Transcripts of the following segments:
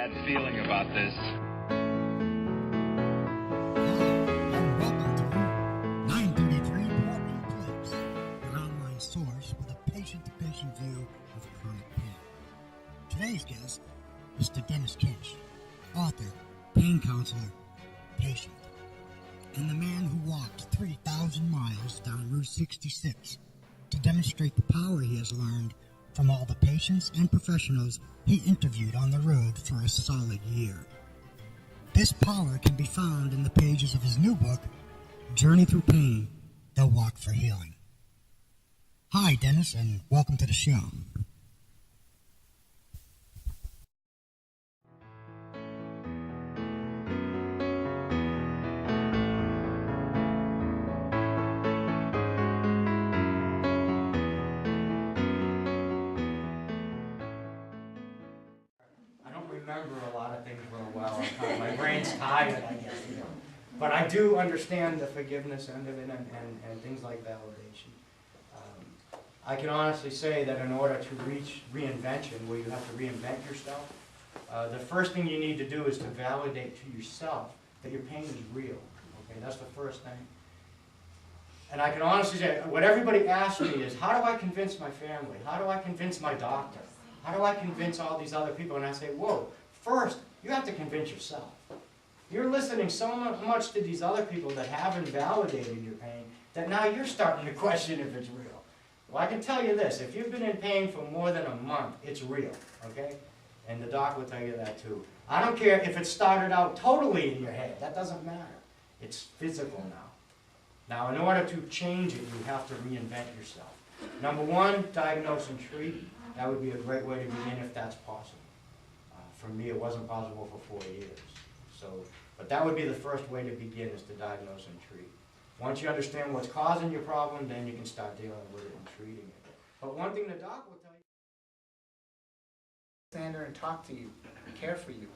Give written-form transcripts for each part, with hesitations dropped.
bad feeling about this. And welcome to 933 Broadway Place, your online source with a patient-to-patient view of chronic pain. Today's guest is Mr. Dennis Kinch, author, pain counselor, patient, and the man who walked 3,000 miles down Route 66 to demonstrate the power he has learned from all the patients and professionals he interviewed on the road for a solid year. This power can be found in the pages of his new book, Journey Through Pain, The Walk for Healing. Hi, Dennis, and welcome to the show. Remember a lot of things real well. My brain's tired, I guess, you know. But I do understand the forgiveness end of it and things like validation. I can honestly say that in order to reach re-invention, where you have to reinvent yourself, the first thing you need to do is to validate to yourself that your pain is real. Okay, that's the first thing. And I can honestly say, what everybody asks me is, how do I convince my family? How do I convince my doctor? How do I convince all these other people? And I say, whoa, first, you have to convince yourself. You're listening so much to these other people that haven't validated your pain that now you're starting to question if it's real. Well, I can tell you this, if you've been in pain for more than a month, it's real, okay? And the doc will tell you that too. I don't care if it started out totally in your head. That doesn't matter. It's physical now. Now, in order to change it, you have to reinvent yourself. Number one, diagnose and treat. That would be a great way to begin if that's possible. For me, it wasn't possible for 4 years. But that would be the first way to begin, is to diagnose and treat. Once you understand what's causing your problem, then you can start dealing with it and treating it. But one thing the doc will tell you... Stand there and talk to you, care for you,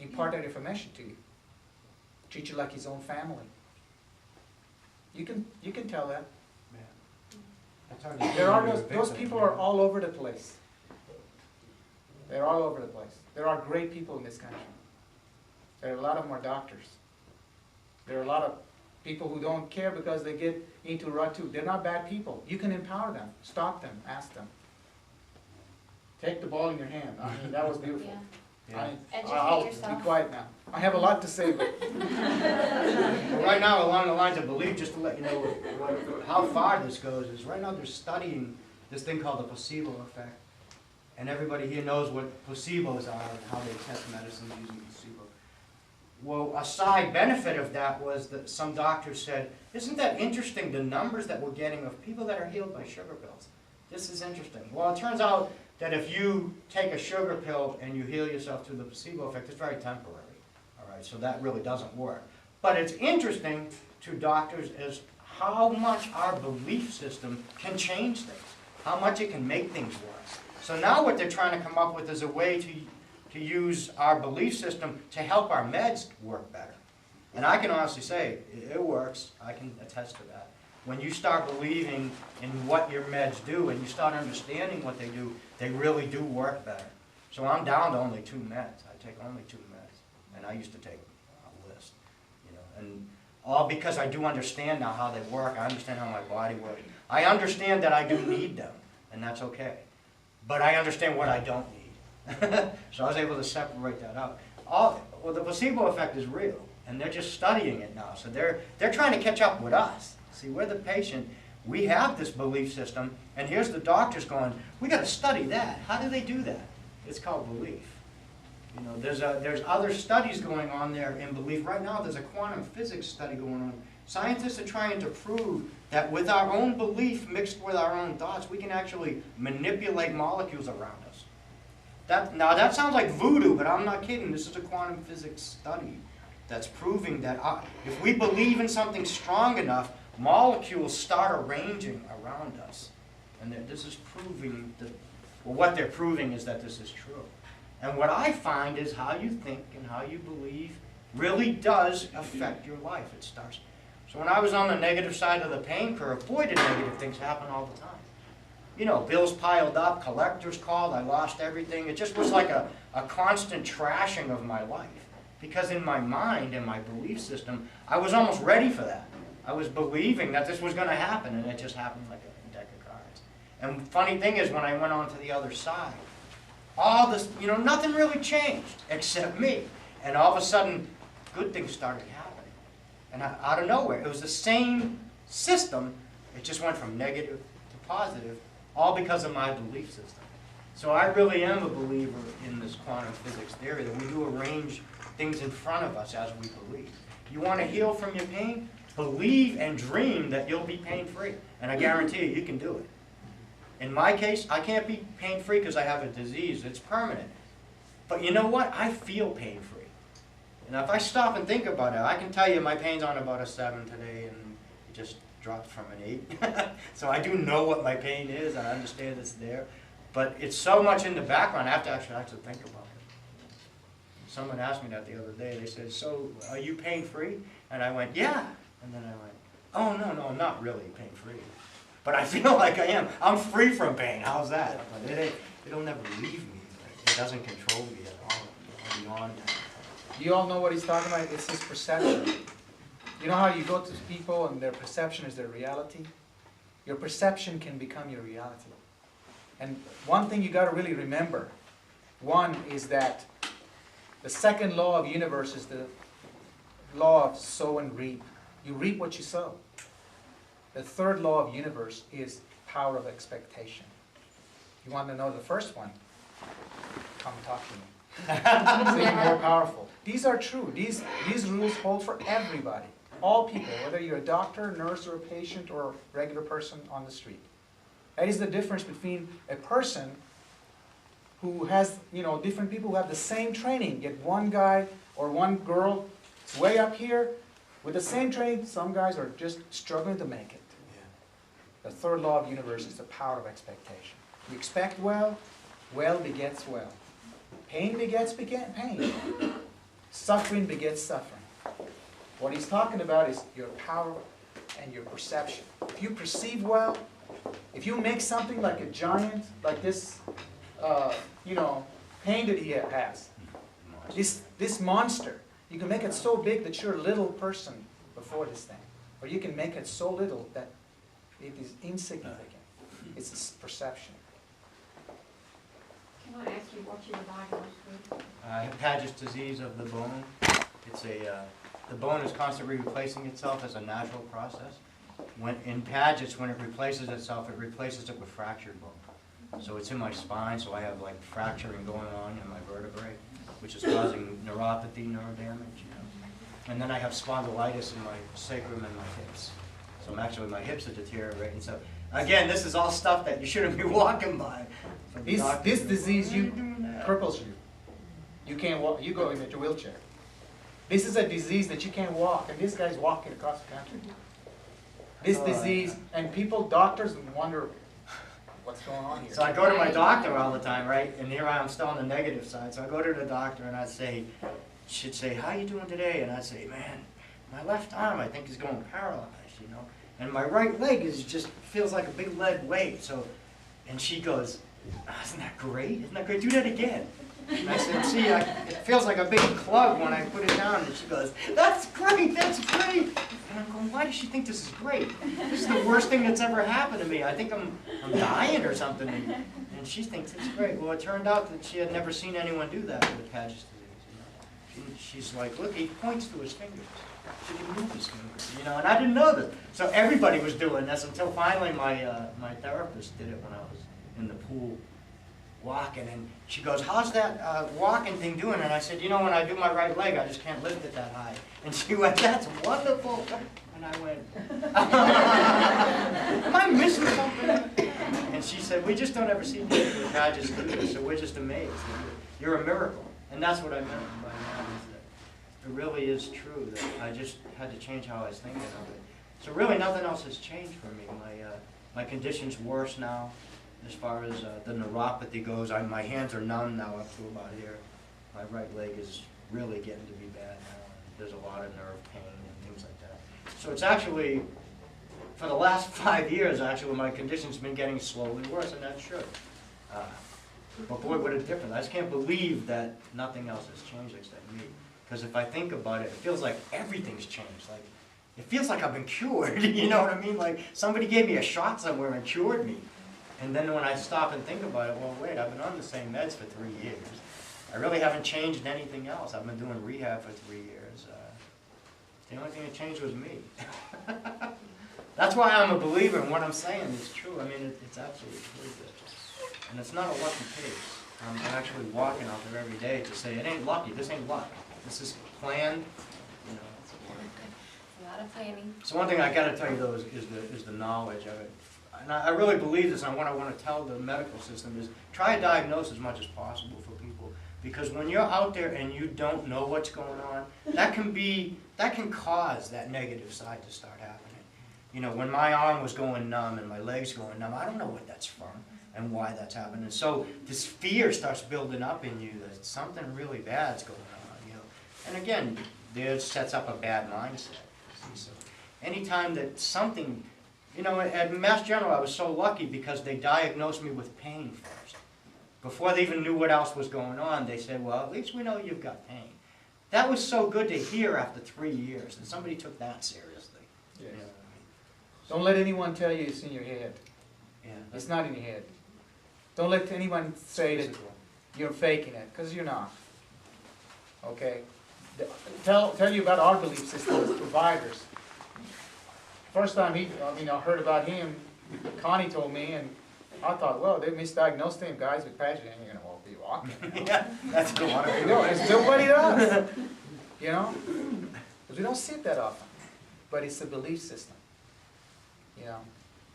impart that information to you, treat you like his own family. You can tell that. There are those people are all over the place. They're all over the place. There are great people in this country. There are a lot of them are doctors. There are a lot of people who don't care because they get into a rut too. They're not bad people. You can empower them, stop them, ask them. Take the ball in your hand. I mean, that was beautiful. Yeah. I'll be quiet now. I have a lot to say, but well, right now, along the lines of belief, just to let you know how far this goes, is right now they're studying this thing called the placebo effect. And everybody here knows what placebos are and how they test medicine using placebo. Well, a side benefit of that was that some doctors said, isn't that interesting, the numbers that we're getting of people that are healed by sugar pills? This is interesting. Well, it turns out that if you take a sugar pill and you heal yourself through the placebo effect, it's very temporary. All right, so that really doesn't work. But it's interesting to doctors as how much our belief system can change things, how much it can make things worse. So now what they're trying to come up with is a way to use our belief system to help our meds work better. And I can honestly say, it works. I can attest to that. When you start believing in what your meds do and you start understanding what they do, they really do work better. So I'm down to only 2 meds. I take only 2 meds. And I used to take a list. You know, and all because I do understand now how they work. I understand how my body works. I understand that I do need them, and that's okay. But I understand what I don't need. So I was able to separate that out. Well, the placebo effect is real, and they're just studying it now. So they're trying to catch up with us. See, we're the patient. We have this belief system, and here's the doctors going, we got to study that. How do they do that? It's called belief. You know, there's other studies going on there in belief. Right now, there's a quantum physics study going on. Scientists are trying to prove that with our own belief mixed with our own thoughts, we can actually manipulate molecules around us. Now, that sounds like voodoo, but I'm not kidding. This is a quantum physics study that's proving that if we believe in something strong enough, molecules start arranging around us. And this is proving that, well, what they're proving is that this is true. And what I find is how you think and how you believe really does affect your life. It starts. So when I was on the negative side of the pain curve, boy, did negative things happen all the time. you know, bills piled up, collectors called, I lost everything. It just was like a constant trashing of my life. Because in my mind and my belief system, I was almost ready for that. I was believing that this was going to happen, and it just happened like a deck of cards. And funny thing is, when I went on to the other side, all this, you know, nothing really changed except me. And all of a sudden, good things started happening. And out of nowhere, it was the same system. It just went from negative to positive, all because of my belief system. So I really am a believer in this quantum physics theory, that we do arrange things in front of us as we believe. You want to heal from your pain? Believe and dream that you'll be pain-free. And I guarantee you, you can do it. In my case, I can't be pain-free because I have a disease. It's permanent. But you know what? I feel pain-free. And if I stop and think about it, I can tell you my pain's on about a 7 today, and it just dropped from an 8. So I do know what my pain is. I understand it's there. But it's so much in the background, I have to actually think about it. Someone asked me that the other day. They said, so are you pain-free? And I went, yeah. And then I went, oh, no, I'm not really pain-free. But I feel like I am. I'm free from pain. How's that? But it'll never leave me. It doesn't control me at all. I'm beyond that. You all know what he's talking about? It's his perception. You know how you go to people and their perception is their reality? Your perception can become your reality. And one thing you got to really remember, one is that the second law of the universe is the law of sow and reap. You reap what you sow. The third law of the universe is power of expectation. You want to know the first one? Come talk to me. It's even more powerful. These are true. These rules hold for everybody. All people, whether you're a doctor, nurse, or a patient, or a regular person on the street. That is the difference between a person who has, you know, different people who have the same training. Get one guy or one girl way up here with the same training. Some guys are just struggling to make it. The third law of the universe is the power of expectation. You expect well, well begets well. Pain begets pain. Suffering begets suffering. What he's talking about is your power and your perception. If you perceive well, if you make something like a giant, like this, you know, pain that he has, this monster, you can make it so big that you're a little person before this thing. Or you can make it so little that it is insignificant. It's perception. Can I ask you what you were diagnosed with? I have Paget's disease of the bone. It's the bone is constantly replacing itself as a natural process. When in Paget's, when it replaces itself, it replaces it with fractured bone. So it's in my spine, so I have like fracturing going on in my vertebrae, which is causing neuropathy, nerve damage, you know. And then I have spondylitis in my sacrum and my hips. So my hips are deteriorating. So again, this is all stuff that you shouldn't be walking by. This disease cripples you. You can't walk. You go in your wheelchair. This is a disease that you can't walk, and this guy's walking across the country. This disease, and people, doctors, wonder what's going on here. So I go to my doctor all the time, right? And here I am still on the negative side. So I go to the doctor and she'd say, how you doing today? And I'd say, man, my left arm I think is going paralyzed, you know. And my right leg feels like a big lead weight. So, and she goes, isn't that great? Isn't that great? Do that again. And I said, see, it feels like a big club when I put it down. And she goes, that's great, that's great. And I'm going, why does she think this is great? This is the worst thing that's ever happened to me. I think I'm dying or something. And she thinks it's great. Well, it turned out that she had never seen anyone do that with Paget's disease. You know? She's like, look, he points to his fingers. She can move his fingers, you know, and I didn't know this. So everybody was doing this until finally my therapist did it when I was in the pool walking, and she goes, how's that walking thing doing? And I said, you know, when I do my right leg, I just can't lift it that high. And she went, that's wonderful. And I went, am I missing something? And she said, we just don't ever see people with Paget's do this, so we're just amazed. You're a miracle. And that's what I meant by that, is that it really is true that I just had to change how I was thinking of it. So really nothing else has changed for me. My condition's worse now. As far as the neuropathy goes, my hands are numb now up to about here. My right leg is really getting to be bad now. There's a lot of nerve pain and things like that. So it's actually for the last 5 years, actually, my condition's been getting slowly worse, and that should. But boy, what a difference. I just can't believe that nothing else has changed except me. Because if I think about it, it feels like everything's changed. Like, it feels like I've been cured, you know what I mean? Like, somebody gave me a shot somewhere and cured me. And then when I stop and think about it, well, wait, I've been on the same meds for 3 years. I really haven't changed anything else. I've been doing rehab for 3 years. The only thing that changed was me. That's why I'm a believer, and what I'm saying is true. I mean, it's absolutely true. And it's not a lucky case. I'm actually walking out there every day to say, it ain't lucky, this ain't luck. This is planned, you know. A lot of planning. So one thing I gotta tell you though is the knowledge of it. And I really believe this, and what I want to tell the medical system is try to diagnose as much as possible for people. Because when you're out there and you don't know what's going on, that can cause that negative side to start happening. You know, when my arm was going numb and my legs going numb, I don't know what that's from and why that's happening. And so this fear starts building up in you that something really bad's going on, you know. And again, there sets up a bad mindset. So anytime that something, you know, at Mass General I was so lucky because they diagnosed me with pain first. Before they even knew what else was going on, they said, well, at least we know you've got pain. That was so good to hear after 3 years, and somebody took that seriously. Yes. You know, Don't let anyone tell you it's in your head. yeah, It's not in your head. Don't let anyone say that physical. you're faking it, because you're not. Okay? Tell you about our belief system as providers. First time I heard about him, Connie told me, and I thought, well, they misdiagnosed him, guys with patches, and you're gonna be walking. Yeah, that's the one. You know, and nobody does. You know? Because we don't see it that often. But it's a belief system. You know?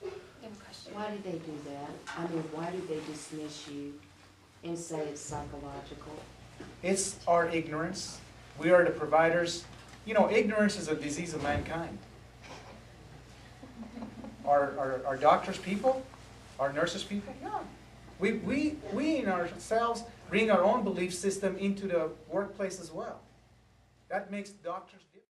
You have a question? Why did they do that? I mean, why did they dismiss you and say it's psychological? It's our ignorance. We are the providers. You know, ignorance is a disease of mankind. Are doctors people? Are nurses people? Yeah. We in ourselves bring our own belief system into the workplace as well. That makes doctors different.